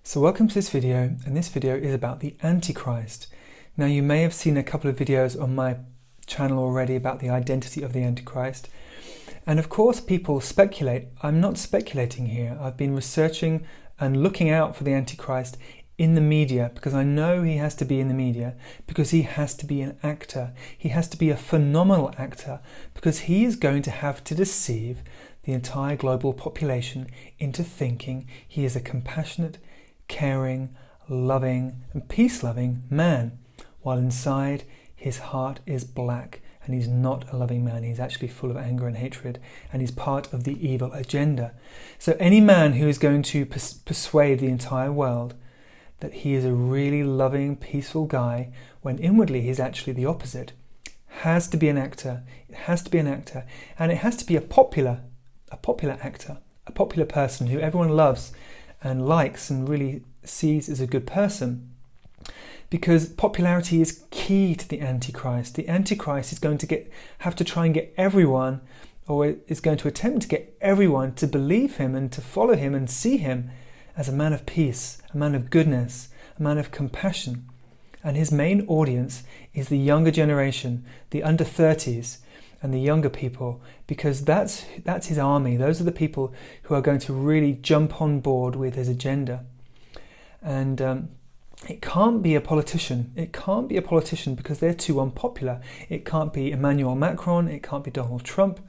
So welcome to this video, and this video is about the Antichrist. Now you may have seen a couple of videos on my channel already about the identity of the Antichrist. And of course people speculate. I'm not speculating here. I've been researching and looking out for the Antichrist in the media because I know he has to be in the media, because he has to be an actor. He has to be a phenomenal actor because he is going to have to deceive the entire global population into thinking he is a compassionate, caring, loving and peace-loving man, while inside his heart is black and he's not a loving man. He's actually full of anger and hatred, and he's part of the evil agenda. So any man who is going to persuade the entire world that he is a really loving, peaceful guy, when inwardly he's actually the opposite, has to be an actor. It has to be an actor, and it has to be a popular actor, a popular person who everyone loves and likes and really sees as a good person. Because popularity is key to the Antichrist. The Antichrist is going to have to try and get everyone, or is going to attempt to get everyone to believe him and to follow him and see him as a man of peace, a man of goodness, a man of compassion. And his main audience is the younger generation, the under 30s and the younger people, because that's his army. Those are the people who are going to really jump on board with his agenda. And it can't be a politician. It can't be a politician because they're too unpopular. It can't be Emmanuel Macron. It can't be Donald Trump.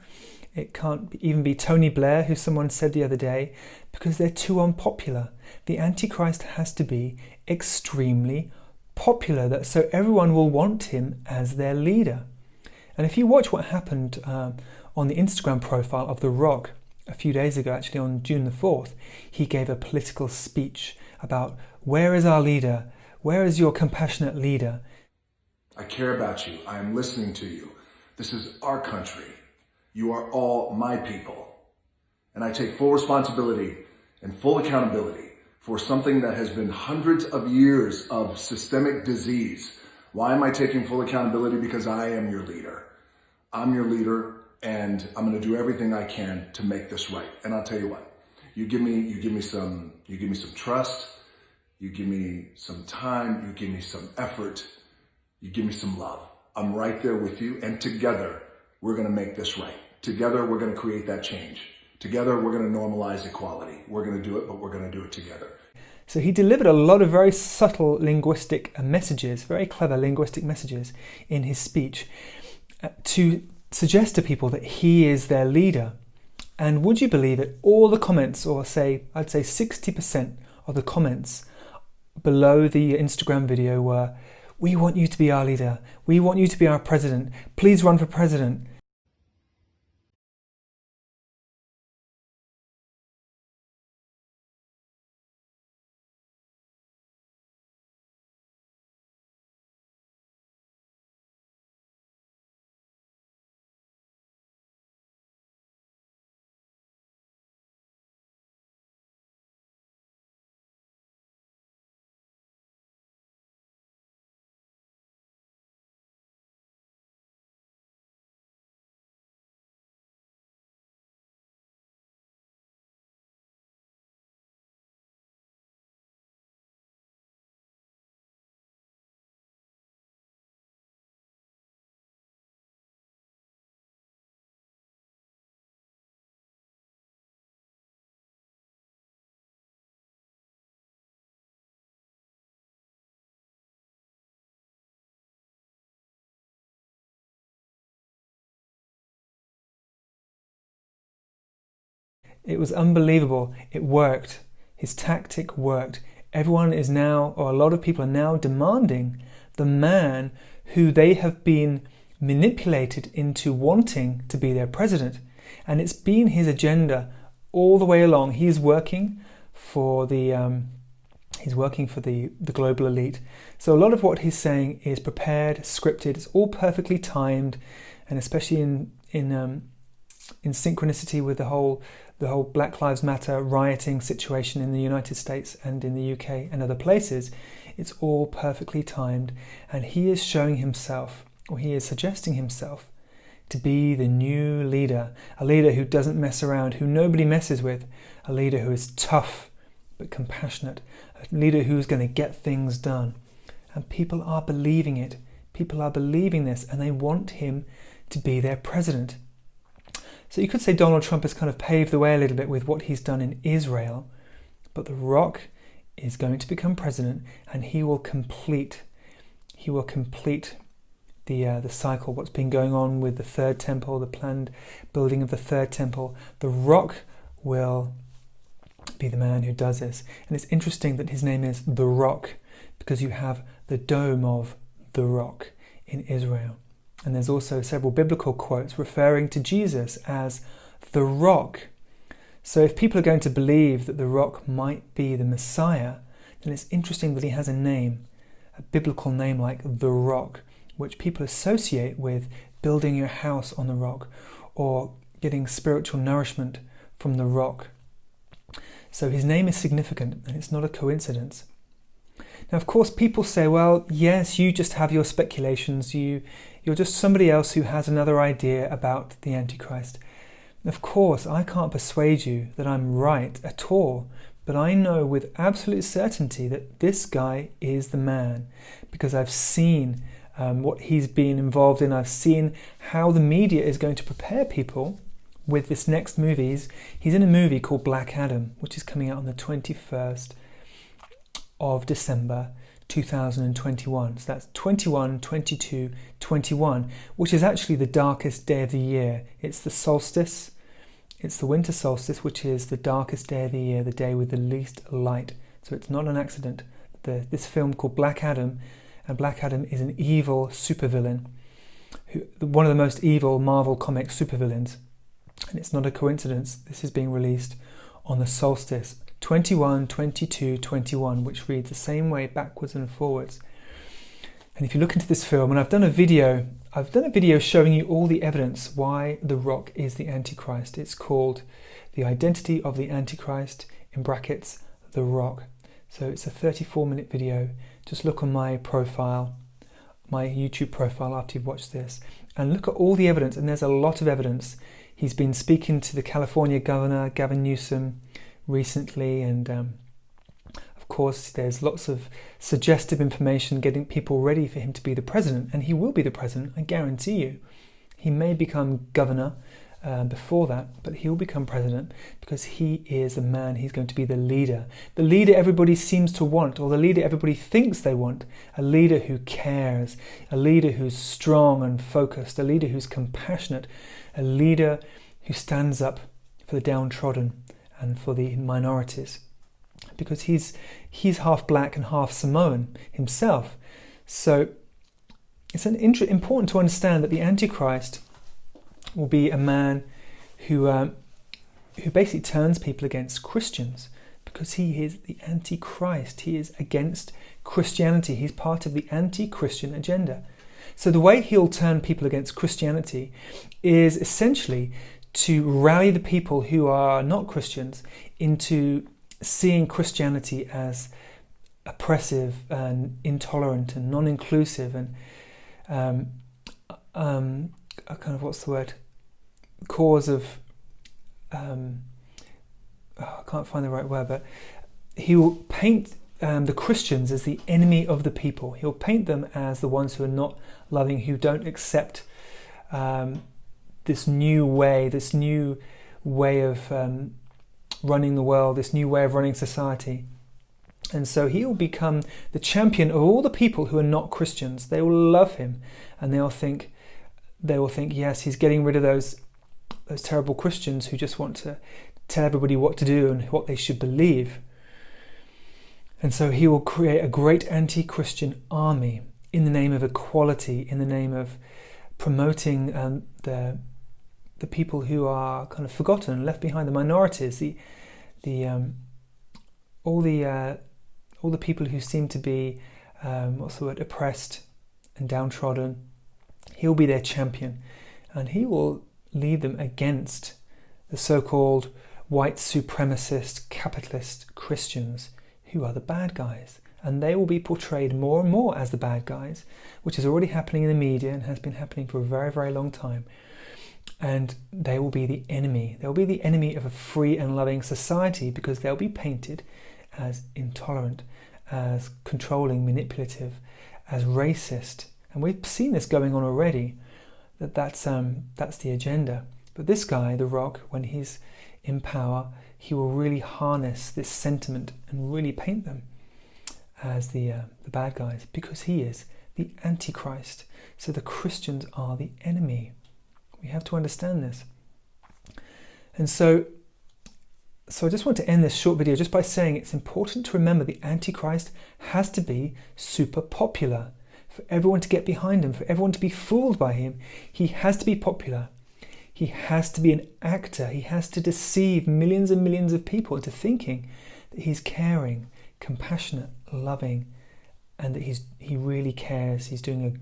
It can't even be Tony Blair, who someone said the other day, because they're too unpopular. The Antichrist has to be extremely popular, so everyone will want him as their leader. And if you watch what happened on the Instagram profile of The Rock a few days ago, actually on June the 4th, he gave a political speech about, where is our leader? Where is your compassionate leader? I care about you. I am listening to you. This is our country. You are all my people. And I take full responsibility and full accountability for something that has been hundreds of years of systemic disease. Why am I taking full accountability? Because I am your leader. I'm your leader, and I'm going to do everything I can to make this right. And I'll tell you what, you give me some trust, you give me some time, you give me some effort, you give me some love. I'm right there with you, and together we're going to make this right. Together we're going to create that change. Together we're going to normalize equality. We're going to do it, but we're going to do it together. So he delivered a lot of very subtle linguistic messages, very clever linguistic messages in his speech to suggest to people that he is their leader. And would you believe it, all the comments, or I'd say 60% of the comments below the Instagram video were, we want you to be our leader. We want you to be our president. Please run for president. It was unbelievable. It worked. His tactic worked. Everyone is now, or a lot of people are now, demanding the man who they have been manipulated into wanting to be their president. And it's been his agenda all the way along. He's working for the global elite. So a lot of what he's saying is prepared, scripted. It's all perfectly timed, and especially in synchronicity with the whole Black Lives Matter rioting situation in the United States and in the UK and other places. It's all perfectly timed, and he is showing himself, or he is suggesting himself, to be the new leader, a leader who doesn't mess around, who nobody messes with, a leader who is tough, but compassionate, a leader who's going to get things done. And people are believing it. People are believing this, and they want him to be their president. So you could say Donald Trump has kind of paved the way a little bit with what he's done in Israel, but The Rock is going to become president, and he will complete the cycle, what's been going on with the third temple, the planned building of the third temple. The Rock will be the man who does this. And it's interesting that his name is The Rock, because you have the dome of the Rock in Israel. And there's also several biblical quotes referring to Jesus as the Rock. So if people are going to believe that the Rock might be the Messiah, then it's interesting that he has a name, a biblical name like the Rock, which people associate with building your house on the rock or getting spiritual nourishment from the rock. So his name is significant, and it's not a coincidence. Now, of course, people say, well, yes, you just have your speculations. You're just somebody else who has another idea about the Antichrist. Of course, I can't persuade you that I'm right at all, but I know with absolute certainty that this guy is the man, because I've seen what he's been involved in. I've seen how the media is going to prepare people with this next movie. He's in a movie called Black Adam, which is coming out on the 21st of December 2021. So that's 21, 22, 21, which is actually the darkest day of the year. It's the solstice. It's the winter solstice, which is the darkest day of the year, the day with the least light. So it's not an accident. This film called Black Adam, and Black Adam is an evil supervillain, one of the most evil Marvel comic supervillains. And it's not a coincidence. This is being released on the solstice, 21, 22, 21, which reads the same way backwards and forwards. And if you look into this film, and I've done a video showing you all the evidence why The Rock is the Antichrist. It's called The Identity of the Antichrist, in brackets, The Rock. So it's a 34-minute video. Just look on my profile, my YouTube profile after you've watched this, and look at all the evidence, and there's a lot of evidence. He's been speaking to the California governor, Gavin Newsom, recently, and of course there's lots of suggestive information getting people ready for him to be the president, and he will be the president, I guarantee you. He may become governor before that, but he will become president because he is the man. He's going to be the leader everybody seems to want, or the leader everybody thinks they want, a leader who cares, a leader who's strong and focused, a leader who's compassionate, a leader who stands up for the downtrodden and for the minorities, because he's half black and half Samoan himself. So it's important to understand that the Antichrist will be a man who basically turns people against Christians, because he is the Antichrist. He is against Christianity. He's part of the anti-Christian agenda. So the way he'll turn people against Christianity is essentially to rally the people who are not Christians into seeing Christianity as oppressive and intolerant and non-inclusive and kind of, what's the word, cause of I can't find the right word, but he will paint the Christians as the enemy of the people. He'll paint them as the ones who are not loving, who don't accept this new way of running the world, this new way of running society. And so he will become the champion of all the people who are not Christians. They will love him, and they will think, yes, he's getting rid of those terrible Christians who just want to tell everybody what to do and what they should believe. And so he will create a great anti-Christian army in the name of equality, in the name of promoting the people who are kind of forgotten, left behind, the minorities, all the people who seem to be oppressed and downtrodden. He'll be their champion, and he will lead them against the so-called white supremacist capitalist Christians, who are the bad guys. And they will be portrayed more and more as the bad guys, which is already happening in the media and has been happening for a very, very long time. And they will be the enemy. They'll be the enemy of a free and loving society, because they'll be painted as intolerant, as controlling, manipulative, as racist. And we've seen this going on already, that's the agenda. But this guy, The Rock, when he's in power, he will really harness this sentiment and really paint them as the bad guys, because he is the Antichrist. So the Christians are the enemy. We have to understand this. And so I just want to end this short video just by saying it's important to remember the Antichrist has to be super popular. For everyone to get behind him, for everyone to be fooled by him, he has to be popular. He has to be an actor. He has to deceive millions and millions of people into thinking that he's caring, compassionate, loving, and that he really cares. He's doing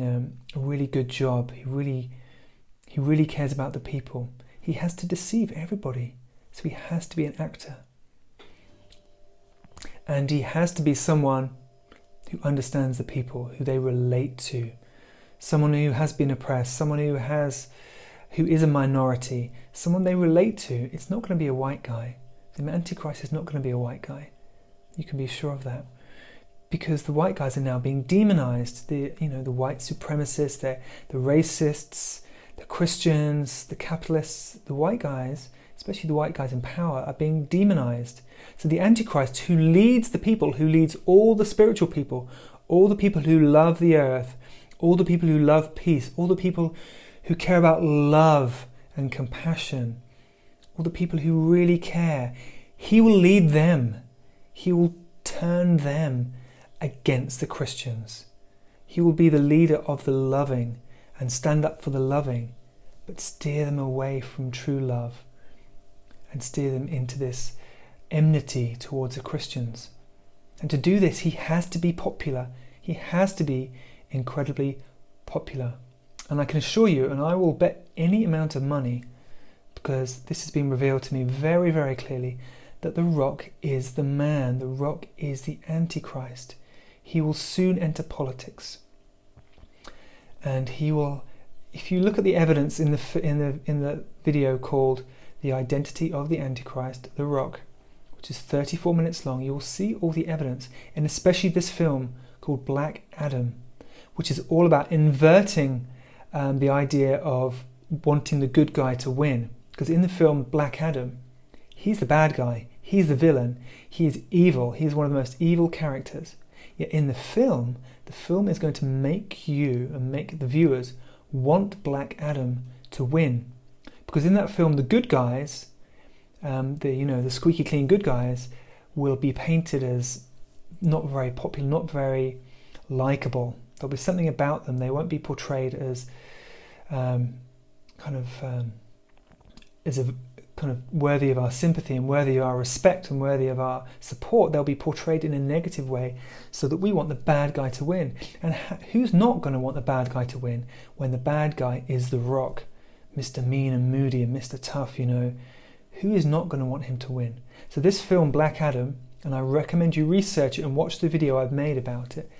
a really good job. He really cares about the people. He has to deceive everybody. So he has to be an actor. And he has to be someone who understands the people, who they relate to. Someone who has been oppressed, someone who is a minority, someone they relate to. It's not going to be a white guy. The Antichrist is not going to be a white guy. You can be sure of that. Because the white guys are now being demonized. The white supremacists, the racists, the Christians, the capitalists, the white guys, especially the white guys in power, are being demonized. So the Antichrist, who leads the people, who leads all the spiritual people, all the people who love the earth, all the people who love peace, all the people who care about love and compassion, all the people who really care, he will lead them. He will turn them against the Christians. He will be the leader of the loving and stand up for the loving, but steer them away from true love and steer them into this enmity towards the Christians. And to do this, he has to be popular. He has to be incredibly popular. And I can assure you, and I will bet any amount of money, because this has been revealed to me very, very clearly, that The Rock is the man. The Rock is the Antichrist. He will soon enter politics. And he will, if you look at the evidence in the video called The Identity of the Antichrist, The Rock, which is 34 minutes long, you will see all the evidence, and especially this film called Black Adam, which is all about inverting the idea of wanting the good guy to win. Because in the film Black Adam, he's the bad guy, he's the villain, he is evil, he's one of the most evil characters. Yet in the film is going to make you and make the viewers want Black Adam to win. Because in that film, the good guys, the squeaky clean good guys, will be painted as not very popular, not very likable. There'll be something about them. They won't be portrayed as worthy of our sympathy and worthy of our respect and worthy of our support. They'll be portrayed in a negative way so that we want the bad guy to win. And who's not going to want the bad guy to win when the bad guy is The Rock, Mr. Mean and Moody and Mr. Tough, Who is not going to want him to win? So this film, Black Adam, and I recommend you research it and watch the video I've made about it.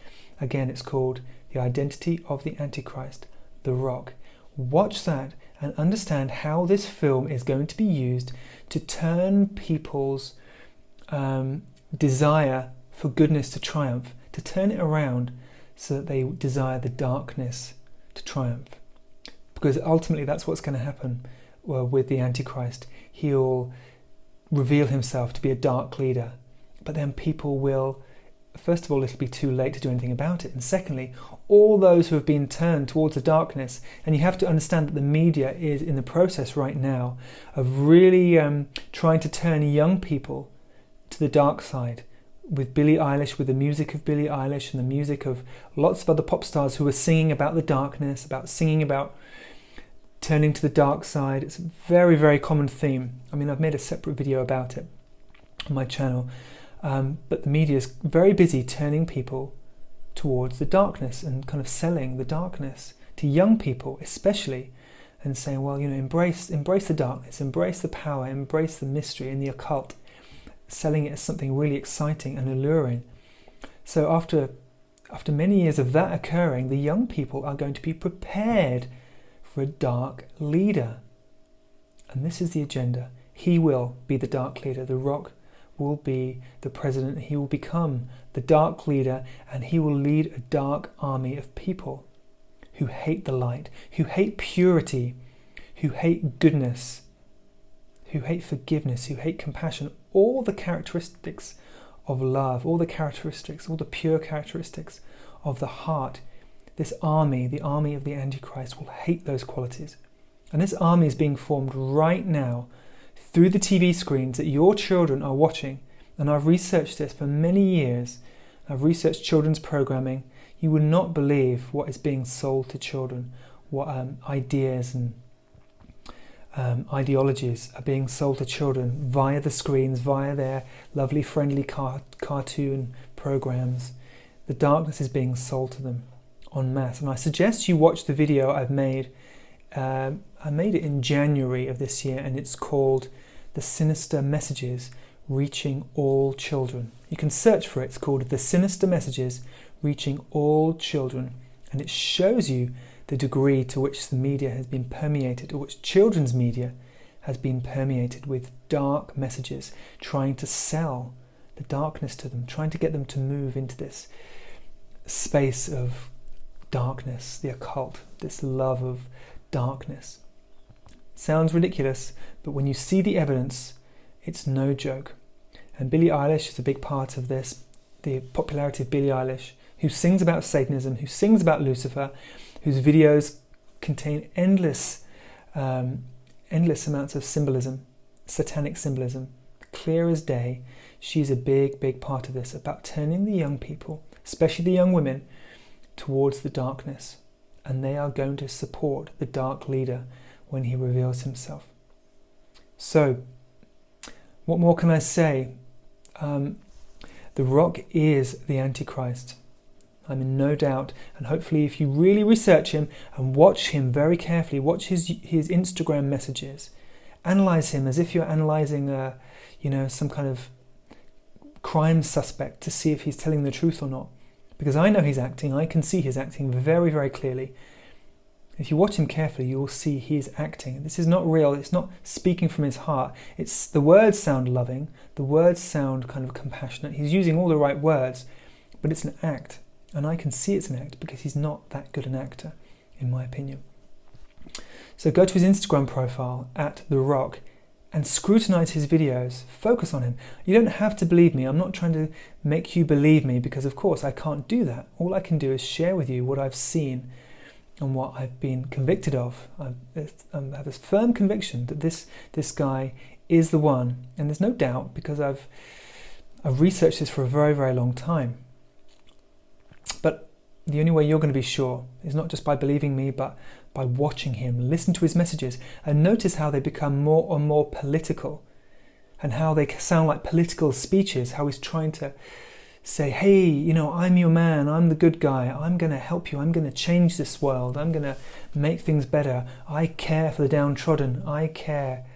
Again, it's called The Identity of the Antichrist, The Rock. Watch that and understand how this film is going to be used to turn people's desire for goodness to triumph, to turn it around so that they desire the darkness to triumph. Because ultimately that's what's going to happen with the Antichrist. He'll reveal himself to be a dark leader, but then people will, first of all, it'll be too late to do anything about it, and secondly, all those who have been turned towards the darkness, and you have to understand that the media is in the process right now of really trying to turn young people to the dark side, with Billie Eilish, with the music of Billie Eilish and the music of lots of other pop stars who are singing about the darkness, singing about turning to the dark side. It's a very, very common theme. I mean, I've made a separate video about it on my channel. But the media is very busy turning people towards the darkness and kind of selling the darkness to young people especially, and saying, well, embrace the darkness, embrace the power, embrace the mystery and the occult, selling it as something really exciting and alluring. So after many years of that occurring, the young people are going to be prepared for a dark leader. And this is the agenda. He will be the dark leader. The Rock will be the president. He will become the dark leader, and he will lead a dark army of people who hate the light, who hate purity, who hate goodness, who hate forgiveness, who hate compassion, all the characteristics of love, all the characteristics, all the pure characteristics of the heart. This army, the army of the Antichrist, will hate those qualities. And this army is being formed right now through the TV screens that your children are watching. And I've researched this for many years. I've researched children's programming. You would not believe what is being sold to children, what ideas and ideologies are being sold to children via the screens, via their lovely, friendly cartoon programs. The darkness is being sold to them en masse. And I suggest you watch the video I've made. I made it in January of this year, and it's called The Sinister Messages Reaching All Children. You can search for it. It's called The Sinister Messages Reaching All Children. And it shows you the degree to which the media has been permeated, or which children's media has been permeated with dark messages, trying to sell the darkness to them, trying to get them to move into this space of darkness, the occult, this love of darkness. Sounds ridiculous, but when you see the evidence, it's no joke. And Billie Eilish is a big part of this, the popularity of Billie Eilish, who sings about Satanism, who sings about Lucifer, whose videos contain endless amounts of symbolism, satanic symbolism, clear as day. She's a big part of this, about turning the young people, especially the young women, towards the darkness. And they are going to support the dark leader when he reveals himself. So, what more can I say? The Rock is the Antichrist. I'm in no doubt, and hopefully if you really research him and watch him very carefully, watch his Instagram messages, analyze him as if you're analyzing some kind of crime suspect to see if he's telling the truth or not. Because I know he's acting, I can see he's acting very, very clearly. If you watch him carefully, you will see he's acting. This is not real, it's not speaking from his heart. The words sound loving, the words sound kind of compassionate. He's using all the right words, but it's an act. And I can see it's an act because he's not that good an actor, in my opinion. So go to his Instagram profile, @TheRock, and scrutinize his videos. Focus on him. You don't have to believe me. I'm not trying to make you believe me because, of course, I can't do that. All I can do is share with you what I've seen and what I've been convicted of. I have a firm conviction that this guy is the one. And there's no doubt because I've researched this for a very, very long time. But the only way you're going to be sure is not just by believing me, but by watching him, listen to his messages, and notice how they become more and more political, and how they sound like political speeches, how he's trying to say, hey, I'm your man, I'm the good guy, I'm going to help you, I'm going to change this world, I'm going to make things better, I care for the downtrodden, I care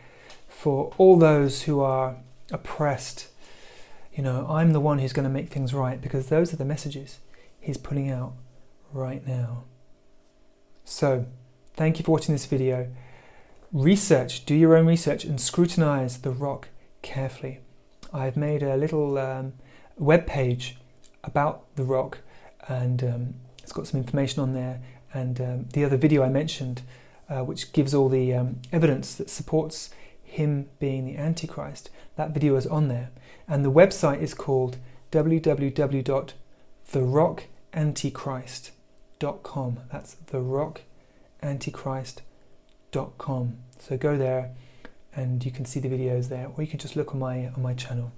for all those who are oppressed, I'm the one who's going to make things right, because those are the messages he's putting out right now. So, thank you for watching this video. Do your own research and scrutinize The Rock carefully. I've made a little web page about The Rock, and it's got some information on there, and the other video I mentioned, which gives all the evidence that supports him being the Antichrist, that video is on there. And the website is called www.therockantichrist.com. That's therockantichrist.com. So go there and you can see the videos there, or you can just look on my channel.